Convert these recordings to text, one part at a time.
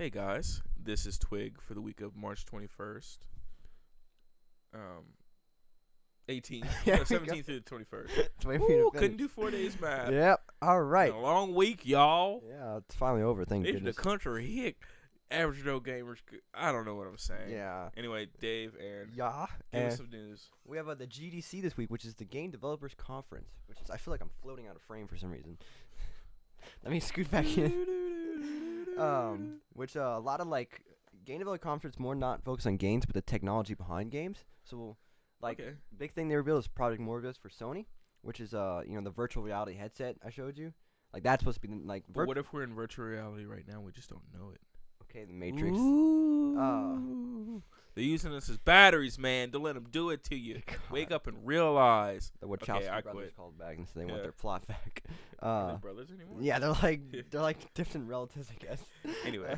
Hey guys, this is Twig for the week of March 21st. 18th, There no, we 17th through the 21st. 20 Ooh, minutes. couldn't do 4 days math. Yep. All right. Been a long week, y'all. Yeah, it's finally over. Thank The goodness. country hit. Average Joe gamers. I don't know what I'm saying. Yeah. Anyway, Dave, Aaron, Yeah. give us And some news. we have the GDC this week, which is the Game Developers Conference. Which is I feel like I'm floating out of frame for some reason. Let me scoot back in. Which a lot of Game Developer Conference more not focused on games, but the technology behind games. So Okay. big thing they revealed is Project Morpheus for Sony, which is the virtual reality headset I showed you. Like that's supposed to be But what if we're in virtual reality right now? We just don't know it. okay, the Matrix. They're using us as batteries, man. Don't let them do it to you. Wake up and realize. The Wachowski Okay, I brothers quit. called back and so they want Yeah. their plot back. Are they brothers anymore? Yeah, they're like distant relatives, I guess. Anyway.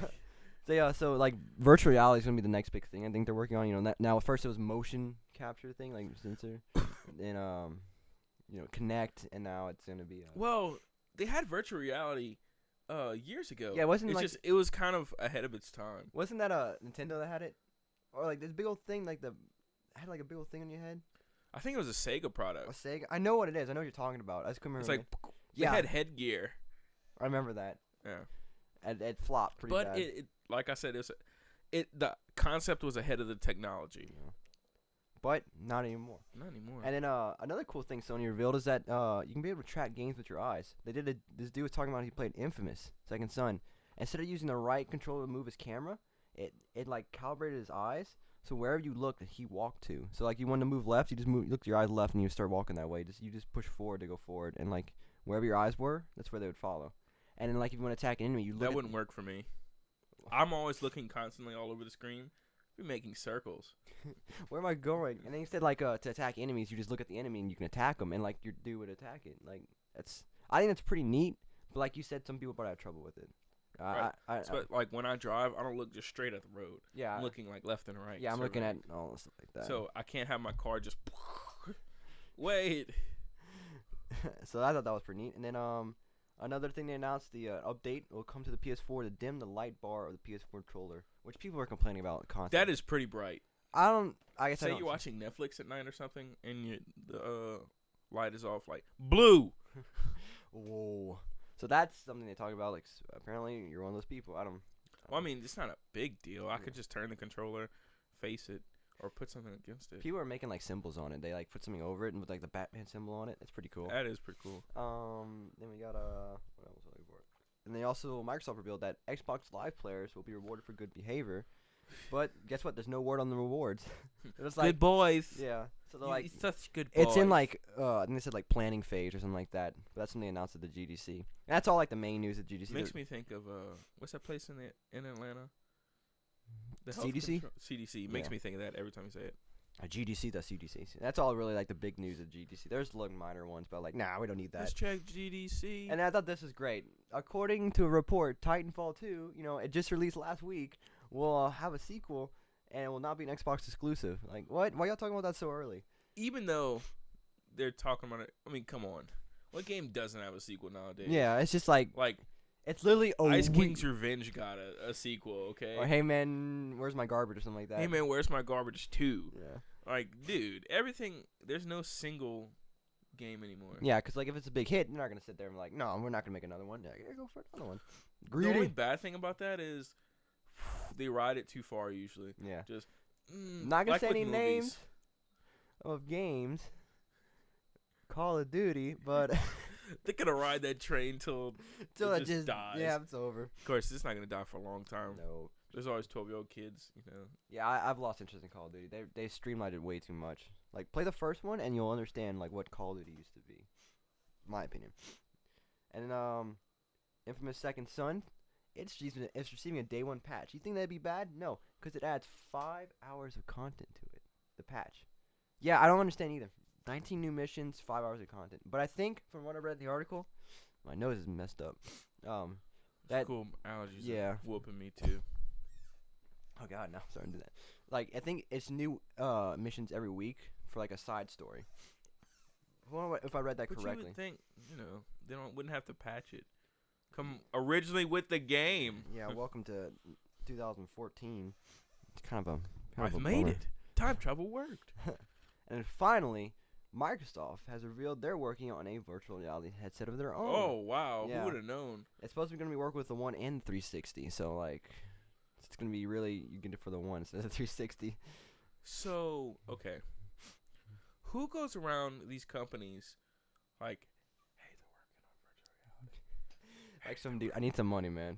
So virtual reality is gonna be the next big thing I think they're working on. Now at first it was motion capture thing, like sensor, then Connect, and now it's gonna be. Well, they had virtual reality years ago. Yeah, it was kind of ahead of its time. wasn't that Nintendo that had it, or like this big old thing had like a big old thing on your head? I think it was a Sega A product. Sega. I know what it is. I know what you're talking about. I just couldn't It's remember. like yeah, they had headgear. I remember that. Yeah. And it flopped pretty But bad. it like I said, the concept was ahead of the technology. Yeah. But not anymore. Not anymore. And then another cool thing Sony revealed is that you can be able to track games with your eyes. This dude was talking about he played Infamous Second Son. Instead of using the right controller to move his camera, it like calibrated his eyes. So wherever you looked, he walked to. So like you wanted to move left, you look your eyes left, and you start walking that way. You just push forward to go forward, and like wherever your eyes were, that's where they would follow. And then like if you want to attack an enemy, you look. That wouldn't work for me. I'm always looking constantly all over the screen. You're making circles. Where am I going? And then instead to attack enemies, you just look at the enemy and you can attack them, and like your dude would attack it. Like I think that's pretty neat. But like you said, some people probably have trouble with it. Right. Like when I drive, I don't look just straight at the road. Yeah. I'm looking like left and right. Yeah, I'm looking at surveying. all this stuff like that. So I can't have my car just. Wait. So I thought that was pretty neat. And then another thing they announced, the update will come to the PS4 to dim the light bar of the PS4 controller, which people are complaining about constantly. That is pretty bright. I guess Say I don't. you're watching Netflix at night or something, and the light is off, like blue. Whoa. So that's something they talk about. Like apparently you're one of those people. I don't. Well, I mean, it's not a big deal. I could just turn the controller, face it, or put something against it. People are making like symbols on it. They like put something over it and with like the Batman symbol on it. It's pretty cool. That is pretty cool. Then we got what else was I looking for? And they also Microsoft revealed that Xbox Live players will be rewarded for good behavior. But guess what? There's no word on the rewards. It's like Good boys. yeah. So they're like such good boys. it's in like I think they said like planning phase or something like that. But that's when they announced at the GDC. And that's all like the main news at GDC. Makes me think of what's that place in Atlanta? The health CDC? CDC makes Yeah. me think of that every time you say it. GDC, the CDC. That's all really like the big news at GDC. There's like minor ones, but like nah, we don't need that. Let's check GDC. And I thought this was great. According to a report, Titanfall 2, it just released last week, will have a sequel, and it will not be an Xbox exclusive. Like, what? Why y'all talking about that so early? Even though they're talking about it, I mean, come on. What game doesn't have a sequel nowadays? Yeah, it's just like it's literally Ice King's Revenge got a sequel, okay? Or hey man, where's my garbage or something like that. Hey man, where's my garbage 2? Yeah. Like, dude, everything. There's no single game anymore. Yeah, because like if it's a big hit, you're not gonna sit there and be like, no, we're not gonna make another one. Yeah, go for another one. The only bad thing about that is they ride it too far usually. Yeah. Just not gonna like say with any movies. names of games. Call of Duty, but They're gonna ride that train till it just dies. Yeah, it's over. Of course, it's not gonna die for a long time. No. There's always 12-year-old kids, Yeah, I've lost interest in Call of Duty. They streamlined it way too much. Like, play the first one and you'll understand like what Call of Duty used to be, my opinion. And then Infamous Second Son, it's receiving a day one patch. You think that'd be bad? No, because it adds 5 hours of content to it. The patch. Yeah, I don't understand either. 19 new missions, 5 hours of content. But I think from what I read in the article, my nose is messed up. That cool allergies. yeah. Are whooping me too. Oh god, no, I'm starting to do that. Like I think it's new missions every week for like a side story. If I read that But correctly. you would think, they wouldn't have to patch it. Come originally with the game. Yeah, welcome to 2014. It's kind of a I've made bummer. it. Time travel worked. And then finally, Microsoft has revealed they're working on a virtual reality headset of their own. Oh wow, Yeah. who would have known? It's supposed to be going to be working with the One and 360. So like, it's going to be really you get it for the One instead of the 360. So okay, who goes around these companies like, hey, they're working on virtual reality. Like some dude, I need some money, man.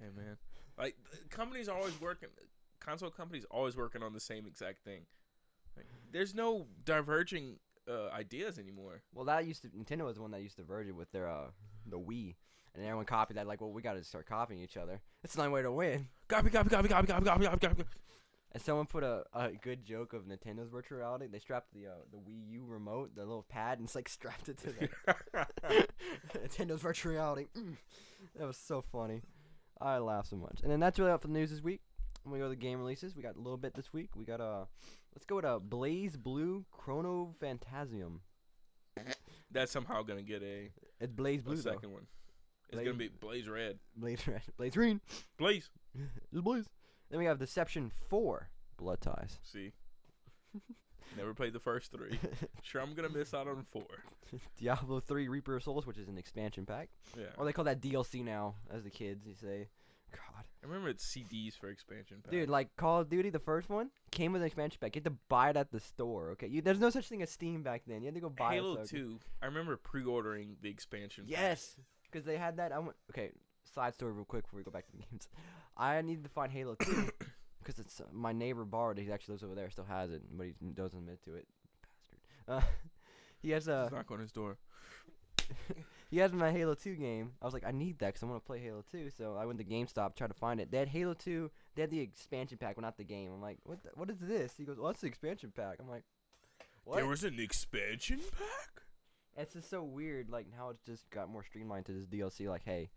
Hey man, like companies are always working. Console companies always working on the same exact thing. Like, there's no diverging ideas anymore. Well, Nintendo was the one that used to verge it with their the Wii, and everyone copied that. Like, well, we got to start copying each other. It's the only way to win. Copy. And someone put a good joke of Nintendo's virtual reality. They strapped the Wii U remote, the little pad, and it's like strapped it to the Nintendo's virtual reality. That was so funny. I laughed so much. And then that's really all for the news this week. When we go to the game releases, we got a little bit this week. We got let's go with Blaze Blue Chrono Phantasm. That's somehow gonna get a It's Blaze Blue though. second one. It's gonna be Blaze Red. Blaze Red, Blaze Green, Blaze. it's Blaze. Then we have Deception 4 Blood Ties. See. Never played the first three. Sure, I'm gonna miss out on 4. Diablo 3 Reaper of Souls, which is an expansion pack. Yeah. Or they call that DLC now, as the kids you say. God. I remember it's CDs for expansion packs. Dude, like Call of Duty, the first one, came with an expansion pack. You had to buy it at the store, okay? There's no such thing as Steam back then. You had to go buy Halo it. 2. I remember pre-ordering the expansion. Yes! Because they had that. Okay, side story real quick before we go back to the games. I needed to find Halo 2 because it's my neighbor borrowed it. He actually lives over there, still has it, but he doesn't admit to it. Bastard. He has a... Knock on his door. He has my Halo 2 game. I was like, I need that because I want to play Halo 2. So I went to GameStop, tried to find it. They had Halo 2. They had the expansion pack, but not the game. I'm like, what is this? He goes, well, that's the expansion pack. I'm like, what? There was an expansion pack? It's just so weird, like, how it's just got more streamlined to this DLC. Like, hey,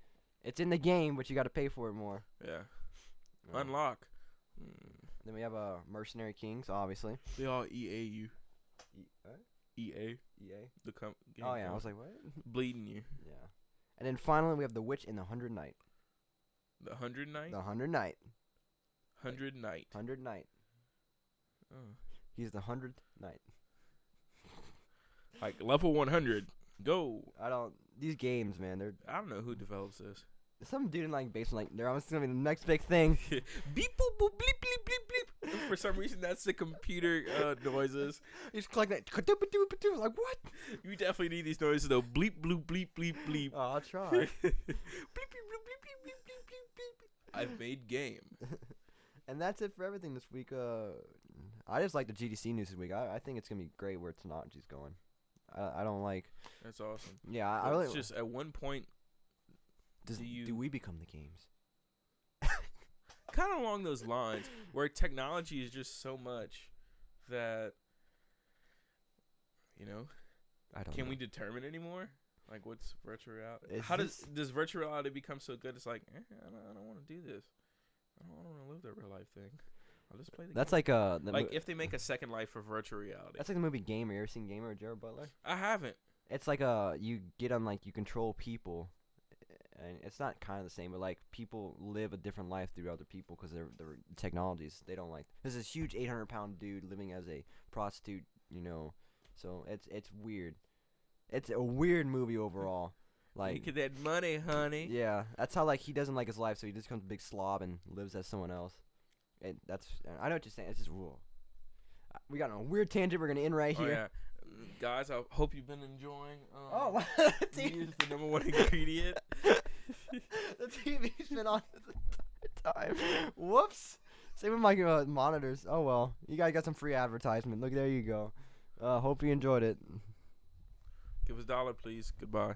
it's in the game, but you got to pay for it more. Yeah. Uh, Unlock. Then we have Mercenary Kings, obviously. They all EA you. What? EA. EA? The game Oh, yeah. I company. was like, what? Bleeding you. Yeah. And then finally, we have The Witch in the 100 Knight. The 100 Knight? The 100 Knight. 100 Knight. 100 Knight. Oh. He's the 100th Knight. Like level 100. Go. These games, man, they're... I don't know who develops this. Some dude in, like, basement, like, they're almost going to be the next big thing. Beep boop boop bleep bleep bleep bleep. For some reason, that's the computer noises. You just click that. Like, what? You definitely need these noises though. Bleep bloop bleep bleep bleep. Oh, I'll try. Bleep bleep bleep bleep bleep bleep bleep bleep bleep. I've made game. And that's it for everything this week. I just like the GDC news this week. I think it's going to be great where it's not just going. I don't like... That's awesome. Yeah, I really... It's just at one point, do we become the games? kind of along those lines, where technology is just so much that, you know, I don't can know. we determine anymore? Like, what's virtual reality? Is How this- does virtual reality become so good? It's like, I don't want to do this. I don't want to live that real life thing. I'll just play the That's game. like If they make a second life for virtual reality. that's like the movie Gamer. You ever seen Gamer with Jared Butler? I haven't. It's like you get on, like, you control people, and it's not kind of the same, but like people live a different life through other people because they're technologies. They don't like. There's this huge 800-pound dude living as a prostitute, you know. So it's weird. It's a weird movie overall. Like, Make that money, honey. yeah, that's how, like, he doesn't like his life, so he just becomes a big slob and lives as someone else. I know what you're saying. It's just rule. We got on a weird tangent. We're gonna end right Oh, here. yeah. Guys, I hope you've been enjoying. Oh, Meat is the number one ingredient. the TV's been on the entire time. Whoops. Same with my monitors. Oh well. You guys got some free advertisement. Look, there you go. Hope you enjoyed it. Give us $1, please. Goodbye.